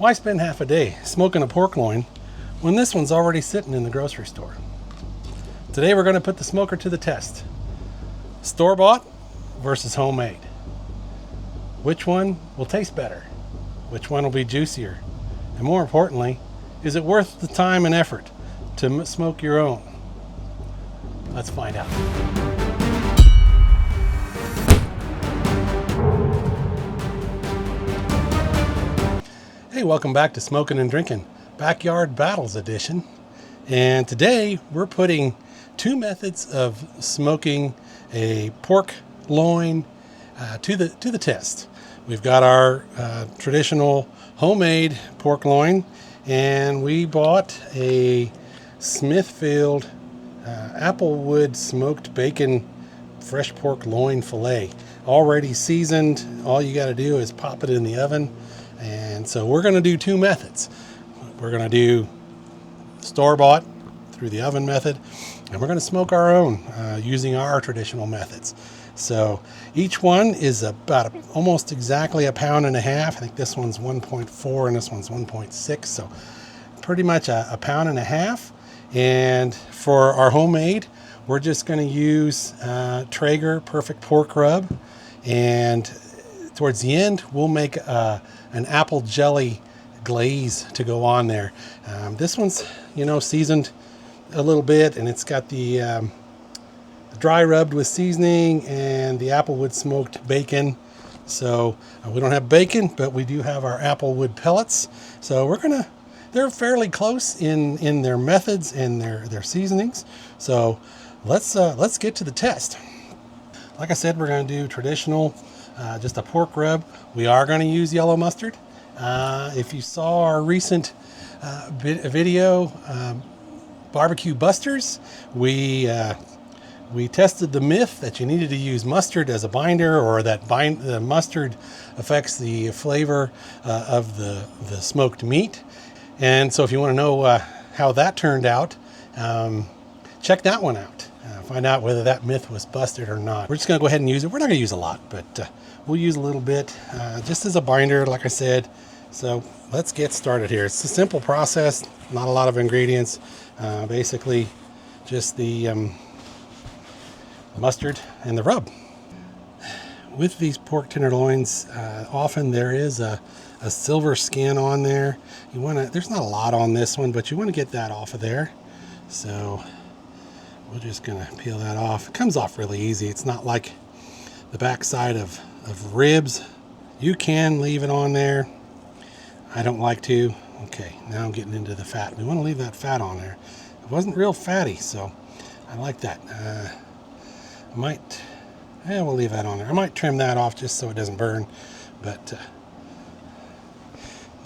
Why spend half a day smoking a pork loin when this one's already sitting in the grocery store? Today we're going to put the smoker to the test. Store-bought versus homemade. Which one will taste better? Which one will be juicier? And more importantly, is it worth the time and effort to smoke your own? Let's find out. Hey, welcome back to Smokin and Drinkin, Backyard Battles Edition. And today we're putting two methods of smoking a pork loin to the test. We've got our traditional homemade pork loin, and we bought a Smithfield applewood smoked bacon fresh pork loin fillet, already seasoned. All you got to do is pop it in the oven. And so we're going to do two methods. We're going to do store-bought through the oven method, and we're going to smoke our own using our traditional methods. So each one is about almost exactly a pound and a half. I think this one's 1.4 and this one's 1.6. So pretty much a pound and a half. And for our homemade, we're just going to use Traeger Perfect Pork Rub. And towards the end, we'll make an apple jelly glaze to go on there. This one's, seasoned a little bit, and it's got the dry rubbed with seasoning and the applewood smoked bacon. So we don't have bacon, but we do have our applewood pellets. So they're fairly close in their methods and their seasonings. So let's get to the test. Like I said, we're going to do traditional, just a pork rub. We are going to use yellow mustard. If you saw our recent video, Barbecue Busters, we tested the myth that you needed to use mustard as a binder, or that the mustard affects the flavor of the smoked meat. And so if you want to know how that turned out, check that one out. Find out whether that myth was busted or not. We're just going to go ahead and use it. We're not going to use a lot, but we'll use a little bit just as a binder, like I said. So let's get started here. It's a simple process, not a lot of ingredients. Basically just the mustard and the rub. With these pork tenderloins, often there is a silver skin on there. There's not a lot on this one, but you want to get that off of there. So we're just going to peel that off. It comes off really easy. It's not like the backside of ribs. You can leave it on there. I don't like to. Okay, now I'm getting into the fat. We want to leave that fat on there. It wasn't real fatty, so I like that. We'll leave that on there. I might trim that off just so it doesn't burn, but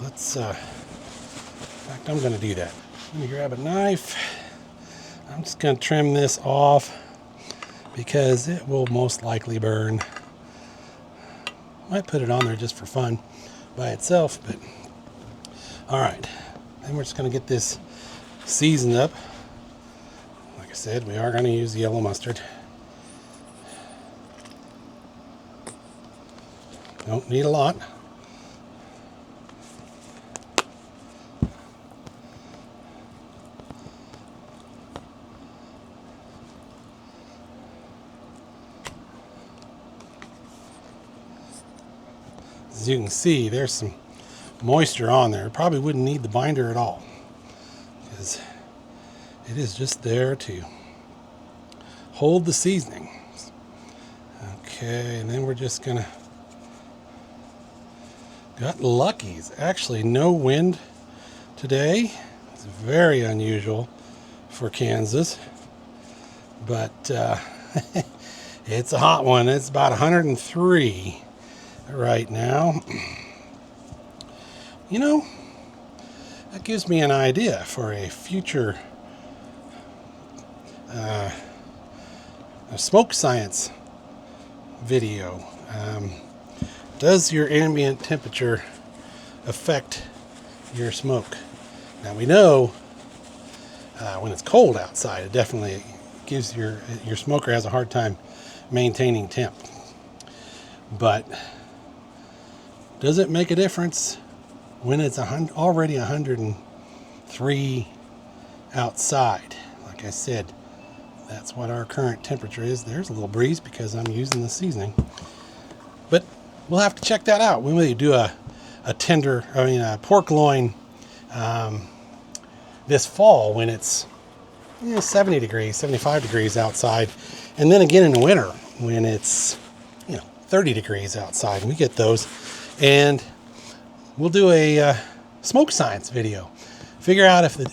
in fact, I'm going to do that. Let me grab a knife. I'm just going to trim this off because it will most likely burn. Might put it on there just for fun by itself, but all right. Then we're just going to get this seasoned up. Like I said, we are going to use the yellow mustard. Don't need a lot. As you can see, there's some moisture on there. Probably wouldn't need the binder at all, because it is just there to hold the seasoning. Okay, and then we're just gonna, got lucky. It's actually no wind today. It's very unusual for Kansas, but it's a hot one. It's about 103 right now. That gives me an idea for a future a smoke science video. Does your ambient temperature affect your smoke? Now we know when it's cold outside, it definitely gives your smoker has a hard time maintaining temp. But does it make a difference when it's already 103 outside. Like I said, that's what our current temperature is. There's a little breeze because I'm using the seasoning. But we'll have to check that out. We may do a pork loin this fall when it's 70 degrees, 75 degrees outside. And then again in the winter when it's 30 degrees outside. And we get those. And we'll do a smoke science video. Figure out if the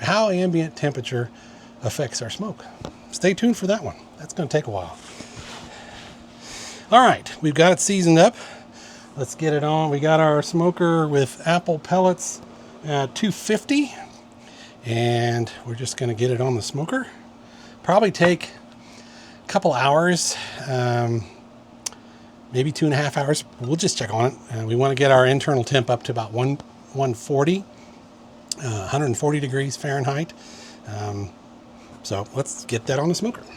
how ambient temperature affects our smoke. Stay tuned for that one. That's going to take a while. All right, we've got it seasoned up. Let's get it on. We got our smoker with apple pellets at 250, and we're just going to get it on the smoker. Probably take a couple hours, maybe 2.5 hours. We'll just check on it. We want to get our internal temp up to about 140, 140 degrees Fahrenheit. So let's get that on the smoker. Put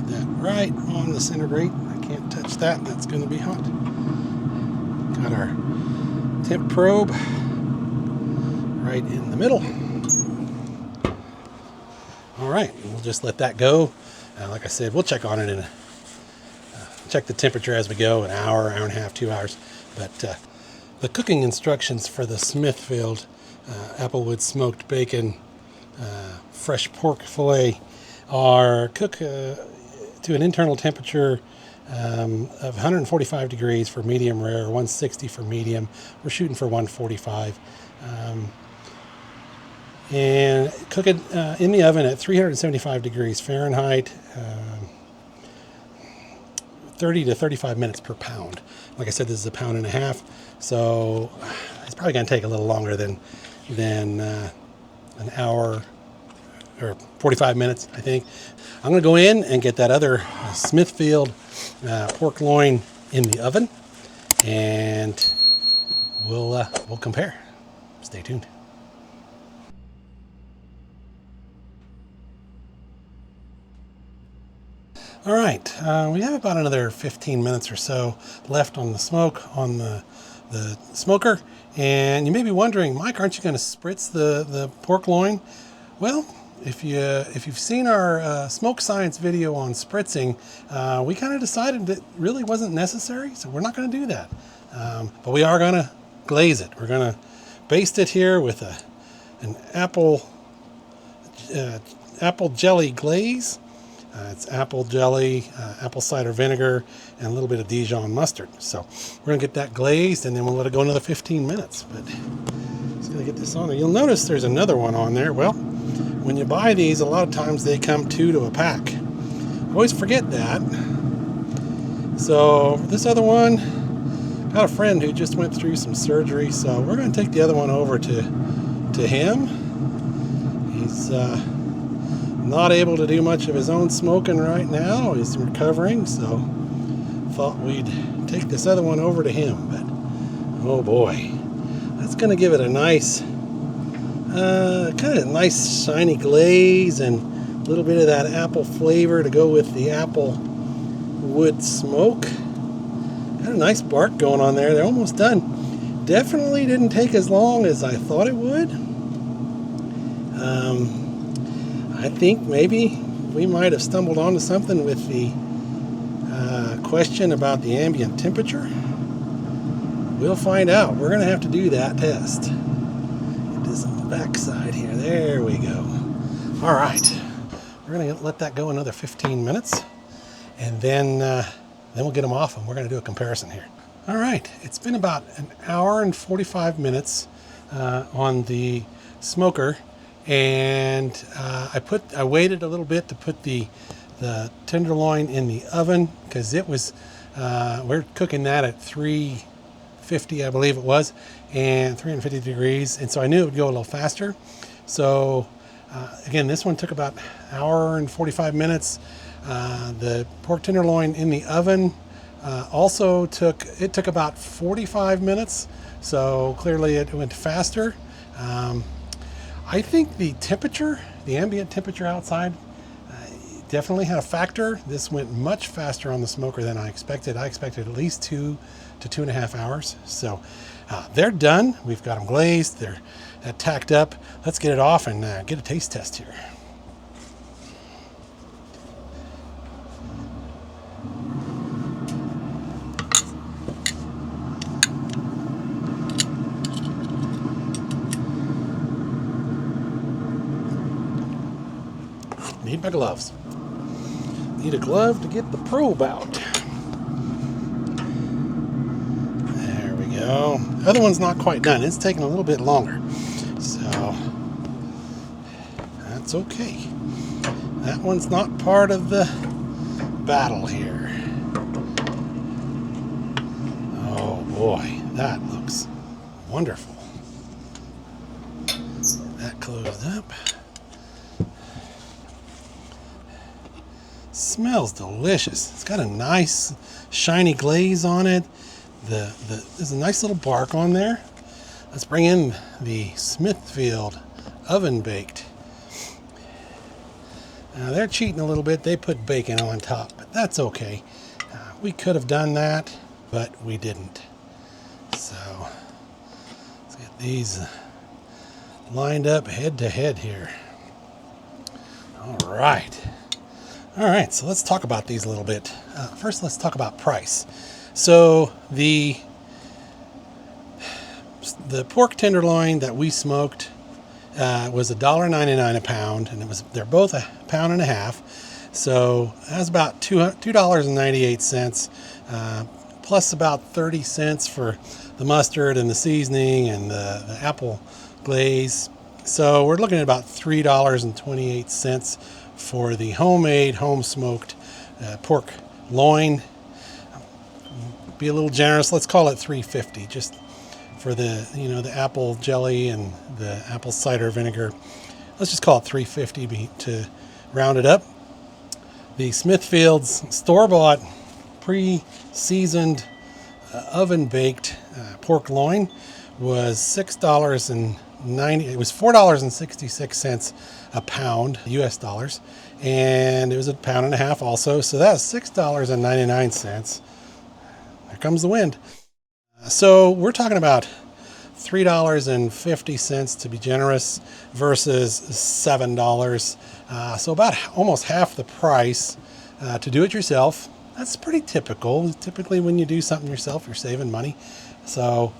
that right on the center grate. I can't touch that. That's going to be hot. Got our temp probe right in the middle. All right, we'll just let that go. Like I said, we'll check on it check the temperature as we go, an hour, hour and a half, 2 hours. But the cooking instructions for the Smithfield Applewood smoked bacon fresh pork fillet are cook to an internal temperature of 145 degrees for medium rare, 160 for medium. We're shooting for 145. And cook it in the oven at 375 degrees Fahrenheit, 30 to 35 minutes per pound. Like I said, this is 1.5 pounds, so it's probably going to take a little longer than an hour or 45 minutes, I think. I'm going to go in and get that other Smithfield pork loin in the oven, and we'll compare. Stay tuned. All right, we have about another 15 minutes or so left on the smoke on the smoker. And you may be wondering, Mike, aren't you going to spritz the pork loin? Well, if you've seen our smoke science video on spritzing, we kind of decided that really wasn't necessary, so we're not going to do that. But we are going to glaze it. We're going to baste it here with an apple jelly glaze. It's apple jelly, apple cider vinegar, and a little bit of Dijon mustard. So we're going to get that glazed, and then we'll let it go another 15 minutes. But just going to get this on there. You'll notice there's another one on there. Well, when you buy these, a lot of times they come 2 to a pack. I always forget that. So this other one, got a friend who just went through some surgery, so we're going to take the other one over to him. He's not able to do much of his own smoking right now. He's recovering, so thought we'd take this other one over to him. But oh boy, that's going to give it a nice kind of nice shiny glaze and a little bit of that apple flavor to go with the apple wood smoke. Got a nice bark going on there. They're almost done. Definitely didn't take as long as I thought it would. I think maybe we might have stumbled onto something with the question about the ambient temperature. We'll find out. We're going to have to do that test. Get this on the back side here. There we go. All right. We're going to let that go another 15 minutes, and then we'll get them off, and we're going to do a comparison here. All right. It's been about an hour and 45 minutes on the smoker. And I waited a little bit to put the tenderloin in the oven because it was we're cooking that at 350, I believe it was, and 350 degrees, and so I knew it would go a little faster. So again, this one took about an hour and 45 minutes. The pork tenderloin in the oven also took about 45 minutes. So clearly it went faster. I think the temperature, the ambient temperature outside, definitely had a factor. This went much faster on the smoker than I expected. I expected at least 2 to 2.5 hours. So they're done. We've got them glazed. They're tacked up. Let's get it off and get a taste test here. Need my gloves. Need a glove to get the probe out. There we go. The other one's not quite done. It's taking a little bit longer. So that's okay. That one's not part of the battle here. Oh boy, that looks wonderful. That closed up. Smells delicious. It's got a nice shiny glaze on it. There's a nice little bark on there. Let's bring in the Smithfield oven baked. Now they're cheating a little bit. They put bacon on top, but that's okay. We could have done that, but we didn't. So let's get these lined up head to head here. All right. All right, so let's talk about these a little bit. First, let's talk about price. So the pork tenderloin that we smoked was $1.99 a pound, and they're both £1.50 pounds. So that's about $2.98, plus about 30 cents for the mustard and the seasoning and the apple glaze. So we're looking at about $3.28 for the homemade, home-smoked pork loin. Be a little generous. Let's call it $3.50, just for the the apple jelly and the apple cider vinegar. Let's just call it $3.50 to round it up. The Smithfield's store-bought, pre-seasoned, oven-baked pork loin was $4.66 a pound, US dollars, and it was $1.50 pounds also, so that's $6.99. There comes the wind. So we're talking about $3.50 to be generous versus $7, so about almost half the price to do it yourself. That's pretty typical. Typically when you do something yourself, you're saving money. So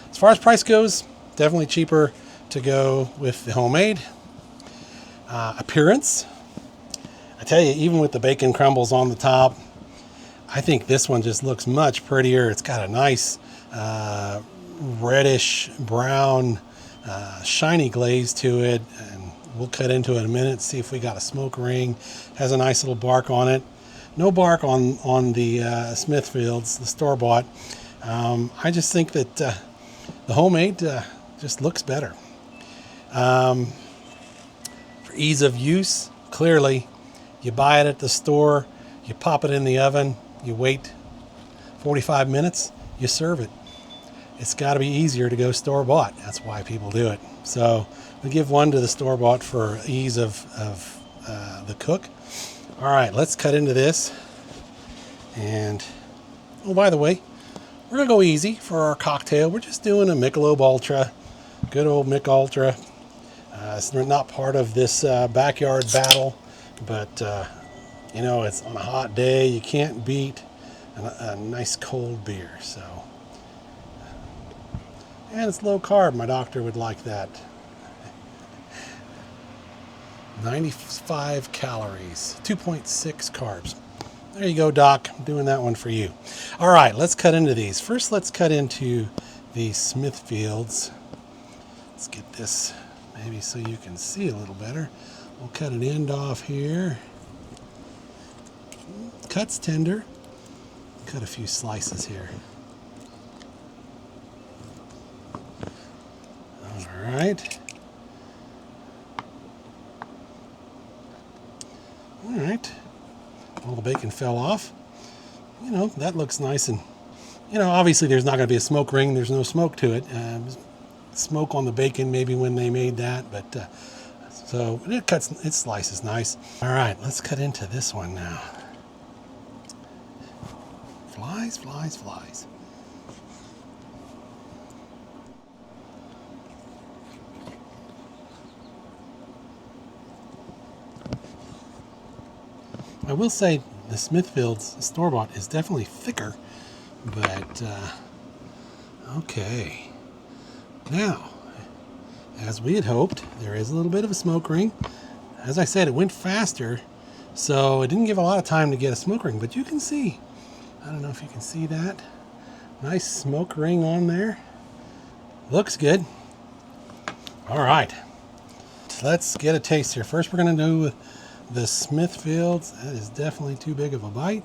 as far as price goes, definitely cheaper to go with the homemade. Appearance, I tell you, even with the bacon crumbles on the top, I think this one just looks much prettier. It's got a nice reddish brown shiny glaze to it, and we'll cut into it in a minute, see if we got a smoke ring. Has a nice little bark on it. No bark on the Smithfields, the store-bought. I just think that the homemade just looks better. For ease of use, clearly, you buy it at the store, you pop it in the oven, you wait 45 minutes, you serve it. It's got to be easier to go store-bought. That's why people do it. So we give one to the store-bought for ease of the cook. All right, let's cut into this. And, oh, by the way, we're going to go easy for our cocktail. We're just doing a Michelob Ultra, good old Mick Ultra. It's not part of this backyard battle, but, it's on a hot day. You can't beat a nice cold beer. So, and it's low carb. My doctor would like that. 95 calories, 2.6 carbs. There you go, Doc. I'm doing that one for you. All right, let's cut into these. First, let's cut into the Smithfields. Let's get this maybe so you can see a little better. We'll cut an end off here. Cuts tender. Cut a few slices here. All right. All right. All the bacon fell off. That looks nice, and obviously there's not going to be a smoke ring. There's no smoke to it. Smoke on the bacon maybe when they made that, but So it slices nice. All right, let's cut into this one now. Flies, flies, flies. I will say the Smithfield's store-bought is definitely thicker, but okay. Now, as we had hoped, there is a little bit of a smoke ring. As I said, it went faster, so it didn't give a lot of time to get a smoke ring, but you can see, I don't know if you can see that. Nice smoke ring on there. Looks good. All right, let's get a taste here. First, we're gonna do the Smithfield's. That is definitely too big of a bite.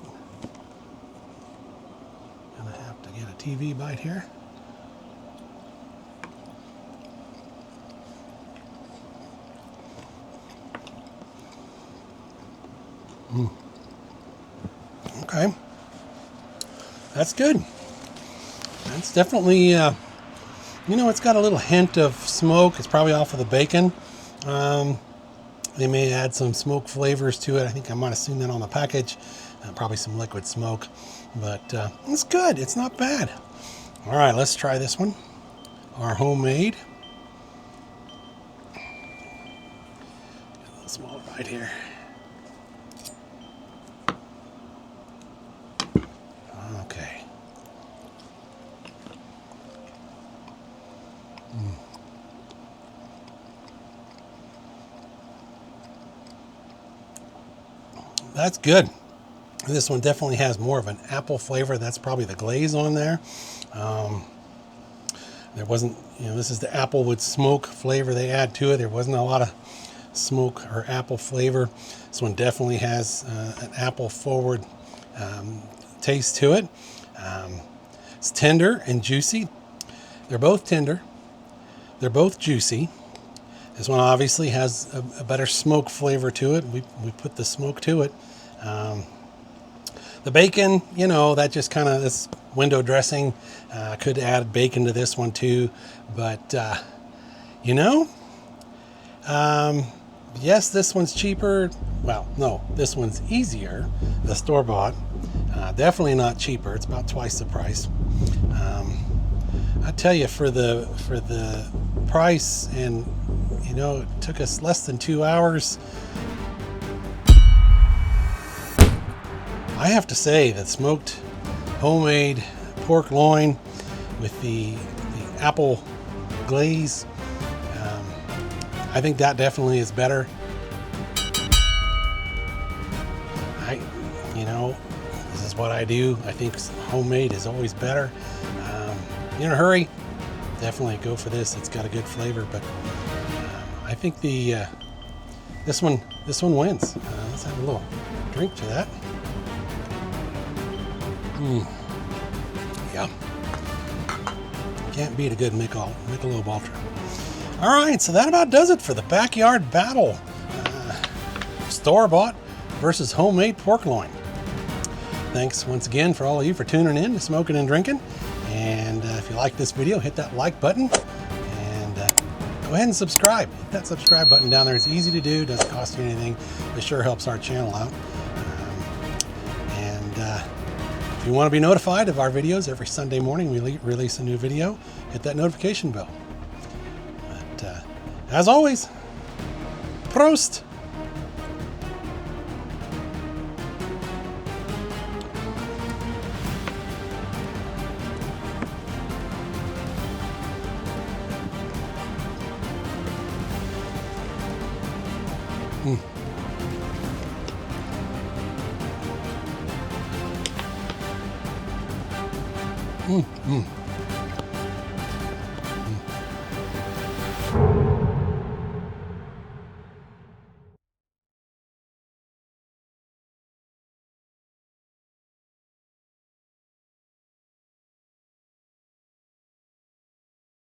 Gonna have to get a TV bite here. Okay, that's good. That's definitely, you know, it's got a little hint of smoke. It's probably off of the bacon. They may add some smoke flavors to it. I think I might have seen that on the package. Probably some liquid smoke, but it's good. It's not bad. All right, let's try this one. Our homemade. Get a little small bite here. Okay. That's good. This one definitely has more of an apple flavor. That's probably the glaze on there. There wasn't, you know, this is the apple with smoke flavor they add to it. There wasn't a lot of smoke or apple flavor. This one definitely has an apple forward taste to it. It's tender and juicy. They're both tender. They're both juicy. This one obviously has a better smoke flavor to it. We put the smoke to it. The bacon, you know, that just kind of, this window dressing. Could add bacon to this one too. But, you know, yes, this one's cheaper. Well, no, this one's easier. The store-bought. Definitely not cheaper. It's about twice the price. I tell you, for the price, and you know, it took us less than 2 hours. I have to say that smoked homemade pork loin with the apple glaze, I think that definitely is better. You know, this is what I do. I think homemade is always better. You're in a hurry, definitely go for this. It's got a good flavor, but I think this one wins. Let's have a little drink to that. Yeah, can't beat a good Michelob Ultra. All right, so that about does it for the backyard battle. Store-bought versus homemade pork loin. Thanks once again for all of you for tuning in to Smokin' and Drinkin'. And if you like this video, hit that like button and go ahead and subscribe. Hit that subscribe button down there. It's easy to do, doesn't cost you anything. It sure helps our channel out. If you want to be notified of our videos, every Sunday morning we release a new video. Hit that notification bell. But as always, Prost! Mm.